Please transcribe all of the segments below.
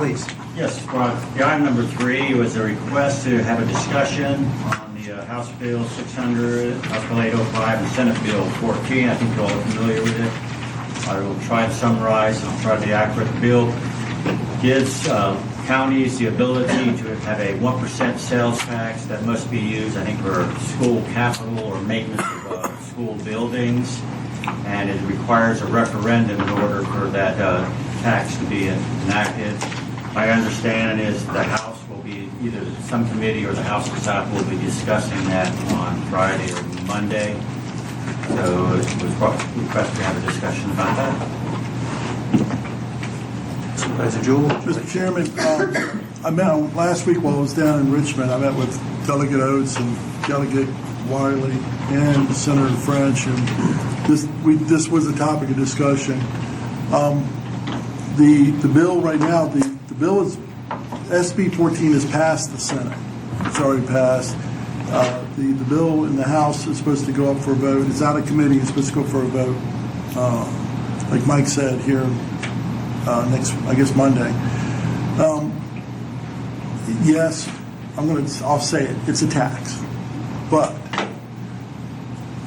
please. Yes, the item number 3 was a request to have a discussion on the House Bill 600, House Bill 805, and Senate Bill 14. I think you're all familiar with it. I will try to summarize and try to be accurate. The bill gives counties the ability to have a 1% sales tax that must be used, I think, for school capital or maintenance of school buildings, and it requires a referendum in order for that tax to be enacted. My understanding is the House will be, either some committee or the House itself will be discussing that on Friday or Monday. So it was requested to have a discussion about that. Supervisor Jewell. Mr. Chairman, I met last week while I was down in Richmond. I met with Delegate Oates and Delegate Wiley and Senator French, and this was a topic of discussion. The bill right now, the bill is SB 14 has passed the Senate. It's already passed. The bill in the House is supposed to go up for a vote. It's out of committee. It's supposed to go for a vote. Like Mike said here. Next, I guess Monday. Yes, I'll say it. It's a tax, but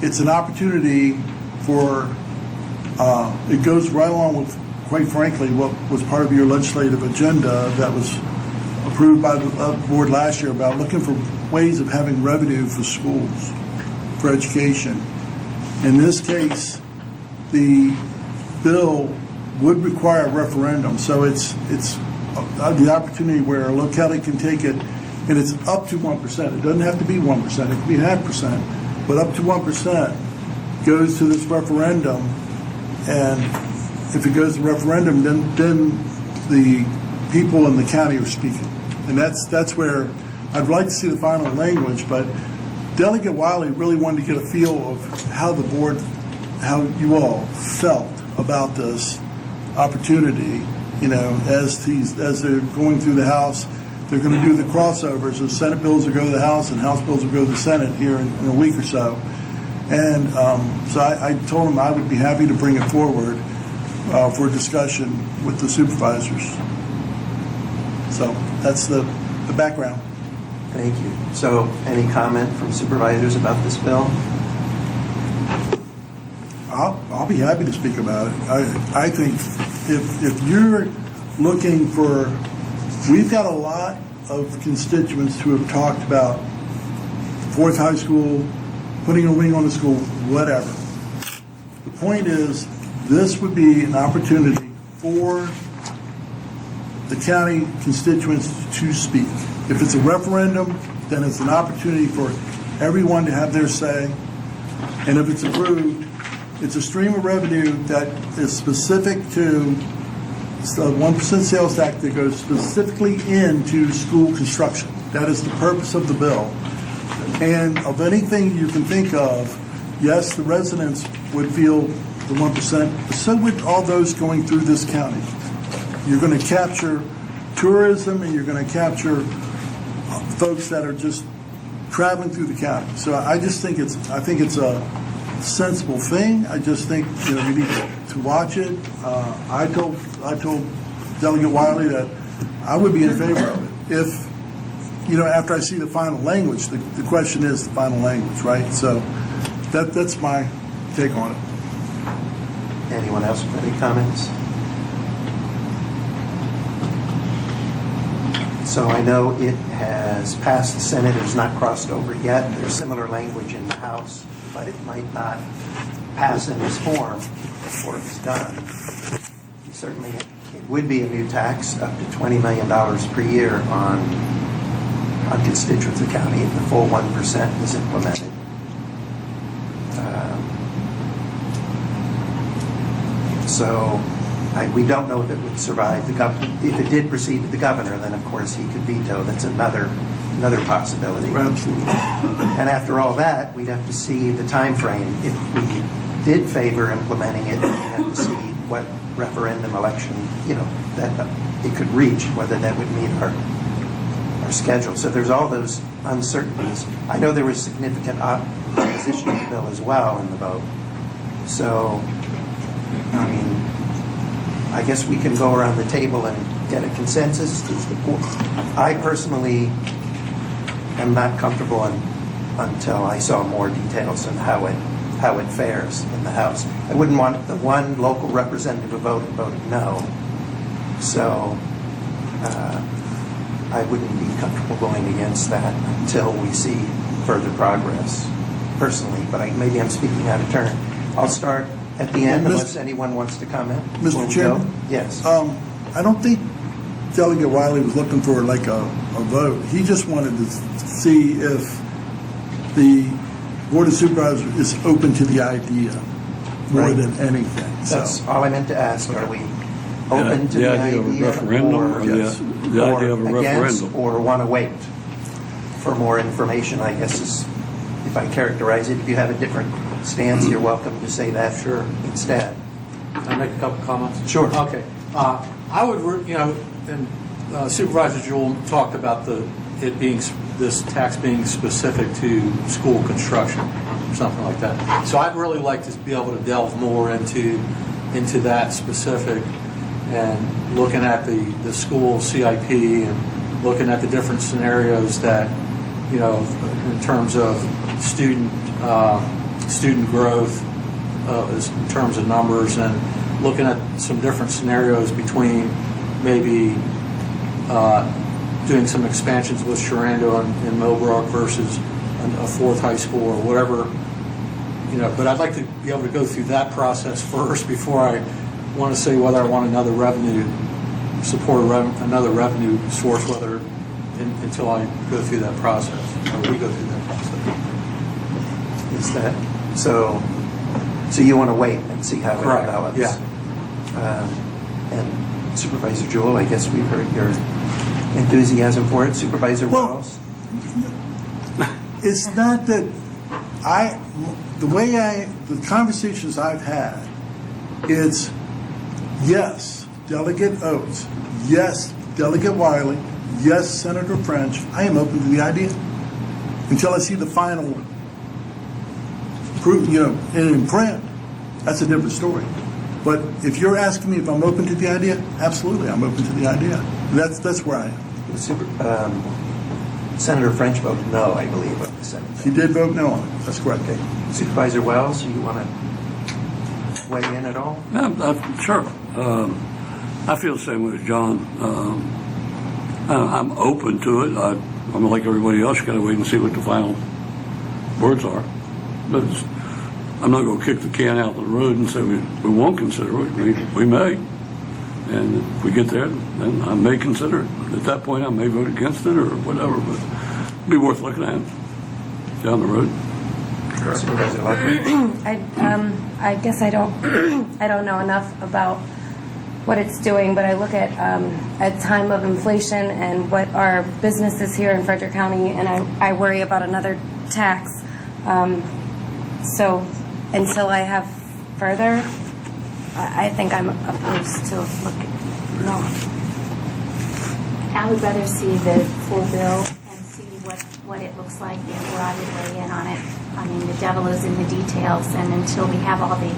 it's an opportunity for. It goes right along with, quite frankly, what was part of your legislative agenda that was approved by the board last year about looking for ways of having revenue for schools, for education. In this case, the bill would require a referendum, so it's the opportunity where a locality can take it, and it's up to 1%. It doesn't have to be 1%; it can be 0.5%, but up to 1% goes to this referendum, and if it goes to referendum, then the people in the county are speaking, and that's where I'd like to see the final language. But Delegate Wiley really wanted to get a feel of how the board, how you all felt about this opportunity, as they're going through the House. They're going to do the crossovers. The Senate bills will go to the House and House bills will go to the Senate here in a week or so. And so I told them I would be happy to bring it forward for discussion with the supervisors. So that's the background. Thank you. So any comment from supervisors about this bill? I'll be happy to speak about it. I think if you're looking for, we've got a lot of constituents who have talked about fourth high school, putting a wing on the school, whatever. The point is, this would be an opportunity for the county constituents to speak. If it's a referendum, then it's an opportunity for everyone to have their say. And if it's approved, it's a stream of revenue that is specific to the 1% sales tax that goes specifically into school construction. That is the purpose of the bill. And of anything you can think of, yes, the residents would feel the 1%, but so would all those going through this county. You're going to capture tourism, and you're going to capture folks that are just traveling through the county. So I think it's a sensible thing. I just think we need to watch it. I told Delegate Wiley that I would be in favor of it if after I see the final language. The question is the final language, right? So that's my take on it. Anyone else with any comments? So I know it has passed the Senate. It has not crossed over yet. There's similar language in the House, but it might not pass in this form before it's done. Certainly, it would be a new tax up to $20 million per year on constituents of the county if the full 1% is implemented. We don't know if it would survive the governor. If it did proceed to the governor, then of course he could veto. That's another possibility. Absolutely. And after all that, we'd have to see the time frame. If we did favor implementing it, we'd have to see what referendum election, that it could reach, whether that would meet our schedule. So there's all those uncertainties. I know there was significant opposition to the bill as well in the vote. So, I guess we can go around the table and get a consensus? I personally am not comfortable until I saw more details on how it fares in the House. I wouldn't want the one local representative voted no. So I wouldn't be comfortable going against that until we see further progress, personally. But maybe I'm speaking out of turn. I'll start at the end unless anyone wants to comment. Mr. Chairman? Yes. I don't think Delegate Wiley was looking for like a vote. He just wanted to see if the Board of Supervisors is open to the idea more Right. than anything. That's all I meant to ask. Are we open to the idea of a referendum, or Yes. the idea of a against, referendum? or want to wait for more information, I guess is, if I characterize it. If you have a different stance, you're welcome to say that Sure. instead. Can I make a couple comments? Sure. Okay. I would, and Supervisor Jewell talked about it being, this tax being specific to school construction or something like that. So I'd really like to be able to delve more into that specific and looking at the school CIP and looking at the different scenarios that, in terms of student growth, in terms of numbers, and looking at some different scenarios between maybe doing some expansions with Sharando and Millbrook versus a fourth high school or whatever, but I'd like to be able to go through that process first before I want to say whether I want another revenue source, until I go through that process, or we go through that process. Is that so? So you want to wait and see how it Correct. develops? Yeah. And Supervisor Jewell, I guess we've heard your enthusiasm for it. Supervisor Well- Wells? It's not that the conversations I've had, it's yes, Delegate Oates, yes, Delegate Wiley, yes, Senator French, I am open to the idea until I see the final proof, in print. That's a different story. But if you're asking me if I'm open to the idea, absolutely, I'm open to the idea. That's where I am. Senator French voted no, I believe, of the Senate. He did vote no on it. That's correct. Okay. Supervisor Wells, you want to weigh in at all? Yeah, sure. I feel the same way as John. I'm open to it. I'm like everybody else, got to wait and see what the final words are. But I'm not going to kick the can out the road and say we won't consider it. We may. And if we get there, then I may consider it. At that point, I may vote against it or whatever, but it'll be worth looking at down the road. Supervisor Luckman? I guess I don't I don't know enough about what it's doing, but I look at a time of inflation and what our businesses here in Frederick County, and I worry about another tax. So until I have further, I think I'm opposed to no. I would rather see the full bill and see what it looks like before I would weigh in on it. I mean, the devil is in the details, and until we have all the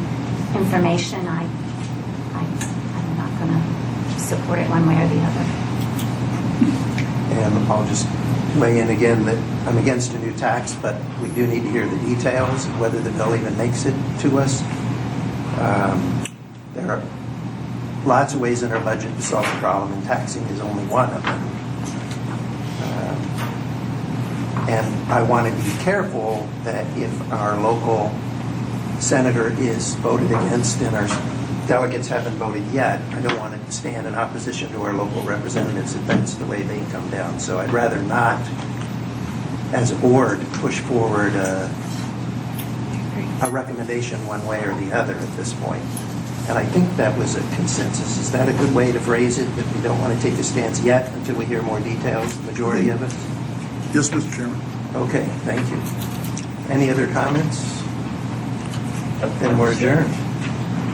information, I'm not going to support it one way or the other. And I'll just weigh in again that I'm against a new tax, but we do need to hear the details of whether the bill even makes it to us. There are lots of ways in our budget to solve the problem, and taxing is only one of them. And I want to be careful that if our local senator is voted against and our delegates haven't voted yet, I don't want to stand in opposition to our local representatives if that's the way they come down. So I'd rather not, as a board, push forward a recommendation one way or the other at this point. And I think that was a consensus. Is that a good way to phrase it, that we don't want to take a stance yet until we hear more details, the majority of it? Yes, Mr. Chairman. Okay, thank you. Any other comments? Then we're adjourned,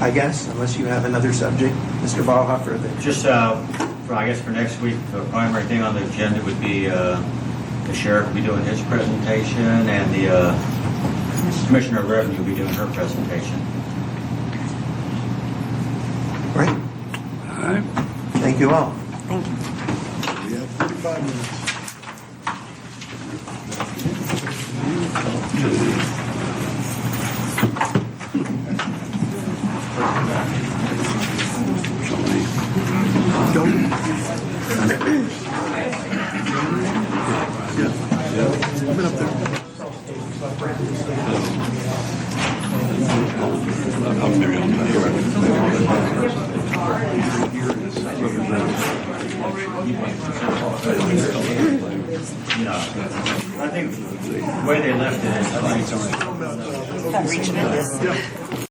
I guess, unless you have another subject, Mr. Ballhofer. Just, I guess for next week, the primary thing on the agenda would be the sheriff will be doing his presentation, and the Commissioner of Revenue will be doing her presentation. Great. All right. Thank you all. Thank 5 minutes. Don't. Yeah. I've been up there. I'm maybe on I think the way they left it is, I think it's all right. Richmond is